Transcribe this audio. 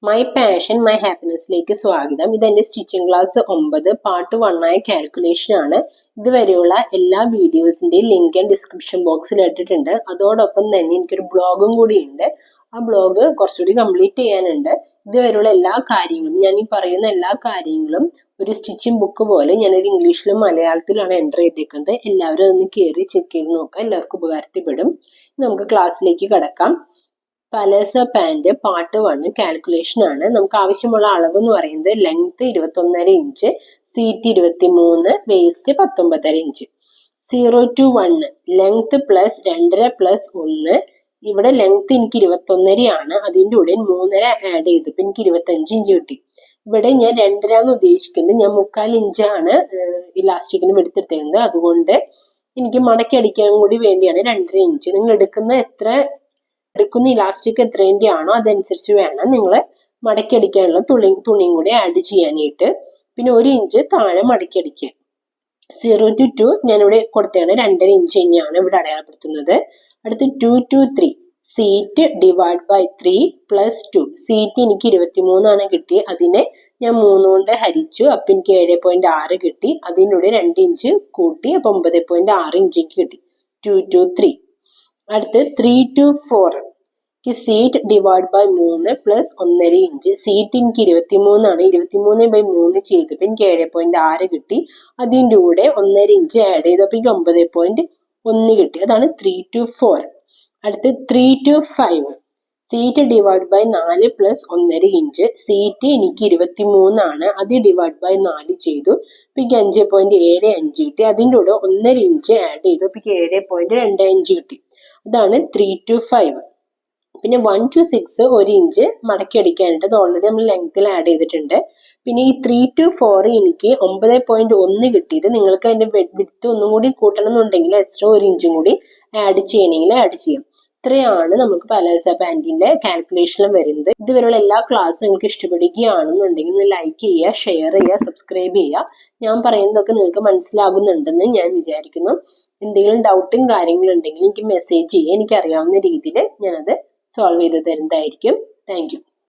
My passion my ഹാപ്പിനെസ്സിലേക്ക് സ്വാഗതം. ഇതെന്റെ stitching class 9 part 1 ആയ കാൽക്കുലേഷൻ ആണ്. ഇതുവരെയുള്ള എല്ലാ വീഡിയോസിന്റെയും ലിങ്ക് ഞാൻ ഡിസ്ക്രിപ്ഷൻ ബോക്സിൽ ഇട്ടിട്ടുണ്ട്. അതോടൊപ്പം തന്നെ എനിക്കൊരു ബ്ലോഗും കൂടി ഉണ്ട്. ആ ബ്ലോഗ് കുറച്ചുകൂടി കംപ്ലീറ്റ് ചെയ്യാനുണ്ട്. ഇതുവരെയുള്ള എല്ലാ കാര്യങ്ങളും, ഞാൻ ഈ പറയുന്ന എല്ലാ കാര്യങ്ങളും ഒരു സ്റ്റിച്ചിങ് ബുക്ക് പോലെ ഞാനൊരു ഇംഗ്ലീഷിലും മലയാളത്തിലാണ് എൻ്റർ ചെയ്തേക്കുന്നത്. എല്ലാവരും അതൊന്ന് കയറി ചെക്ക് ചെയ്ത് നോക്കാം. എല്ലാവർക്കും ഉപകാരത്തിൽപ്പെടും. നമുക്ക് ക്ലാസ്സിലേക്ക് കടക്കാം. പലേസ പാൻറ് പാർട്ട് 1 കാൽക്കുലേഷൻ ആണ്. നമുക്ക് ആവശ്യമുള്ള അളവ് എന്ന് പറയുന്നത് length 21.5 inch, seat 23, waste 19.5 inch. 0 to 1 length plus 2.5 plus 1. ഇവിടെ ലെങ്ത് എനിക്ക് 21.5 ആണ്. അതിൻ്റെ കൂടെ 3.5 ആഡ് ചെയ്തപ്പോൾ എനിക്ക് 25 ഇഞ്ച് കിട്ടി. ഇവിടെ ഞാൻ 2.5 ഉദ്ദേശിക്കുന്നത്, ഞാൻ 3/4 ഇഞ്ചാണ് ഇലാസ്റ്റിക്കിന് എടുത്തെടുത്തേക്കുന്നത്. അതുകൊണ്ട് എനിക്ക് മടക്കി അടിക്കാൻ കൂടി വേണ്ടിയാണ് 2.5 ഇഞ്ച്. നിങ്ങൾ എടുക്കുന്ന ഇലാസ്റ്റിക് എത്രേന്റെ ആണോ അതനുസരിച്ച് വേണം നിങ്ങൾ മടക്കി അടിക്കാനുള്ള തുണിയും കൂടി ആഡ് ചെയ്യാനായിട്ട്. പിന്നെ 1 ഇഞ്ച് താഴെ മടക്കി അടിക്കുക. 0 to 2 ഞാനിവിടെ കൊടുത്തതാണ് 2.5 ഇഞ്ച് തന്നെയാണ് ഇവിടെ അടയാളപ്പെടുത്തുന്നത്. അടുത്ത് 2 to 3 seat divide by 3 plus 2. Seat എനിക്ക് 23 ആണ് കിട്ടി. അതിനെ ഞാൻ 3 കൊണ്ട് ഹരിച്ചു. അപ്പം എനിക്ക് 7.6 കിട്ടി. അതിൻ്റെ കൂടെ 2 ഇഞ്ച് കൂട്ടി. അപ്പം 9.6 ഇഞ്ച് കിട്ടി. 2 to 3. അടുത്ത് 3 to 4 seat divide by 3 plus 1.5 inch. Seat എനിക്ക് 23 ആണ്. 23/3 ചെയ്തപ്പോൾ എനിക്ക് 7.6 കിട്ടി. അതിൻ്റെ കൂടെ 1.5 ഇഞ്ച് ആഡ് ചെയ്തപ്പോൾ എനിക്ക് 9.1 കിട്ടി. അതാണ് 3 to 4. അടുത്ത് 3 to 5 seat divide by 4 plus 1.5 inch. Seat എനിക്ക് 23 ആണ്. അത് ഡിവൈഡ് ബൈ 4 ചെയ്തു. അപ്പം എനിക്ക് 5.75 കിട്ടി. അതിൻ്റെ കൂടെ 1.5 ഇഞ്ച് ആഡ് ചെയ്തു. അപ്പം എനിക്ക് 7.25 കിട്ടി. അതാണ് 3 to 5. പിന്നെ 1 to 6 1 ഇഞ്ച് മടക്കി അടിക്കാനായിട്ട് അത് ഓൾറെഡി നമ്മൾ ലെങ്ത്തിൽ ആഡ് ചെയ്തിട്ടുണ്ട്. പിന്നെ ഈ 3 to 4 എനിക്ക് 9.1 കിട്ടിയത്. നിങ്ങൾക്ക് അതിന്റെ വിഡ്ത്ത് ഒന്നും കൂടി കൂട്ടണം എന്നുണ്ടെങ്കിൽ എക്സ്ട്രാ 1 ഇഞ്ചും കൂടി ആഡ് ചെയ്യണമെങ്കിൽ ആഡ് ചെയ്യാം. ഇത്രയാണ് നമുക്ക് പലേസ പാൻറിന്റെ കാൽക്കുലേഷനിൽ വരുന്നത്. ഇതുവരെയുള്ള എല്ലാ ക്ലാസ്സും നിങ്ങൾക്ക് ഇഷ്ടപ്പെടുകയാണെന്നുണ്ടെങ്കിൽ ഒന്ന് ലൈക്ക് ചെയ്യുക, ഷെയർ ചെയ്യുക, സബ്സ്ക്രൈബ് ചെയ്യുക. ഞാൻ പറയുന്നതൊക്കെ നിങ്ങൾക്ക് മനസ്സിലാകുന്നുണ്ടെന്ന് ഞാൻ വിചാരിക്കുന്നു. എന്തെങ്കിലും ഡൗട്ടും കാര്യങ്ങളും ഉണ്ടെങ്കിൽ എനിക്ക് മെസ്സേജ് ചെയ്യുക. എനിക്കറിയാവുന്ന രീതിയിൽ ഞാനത് സോൾവ് ചെയ്ത് തരുന്നതായിരിക്കും. Thank you.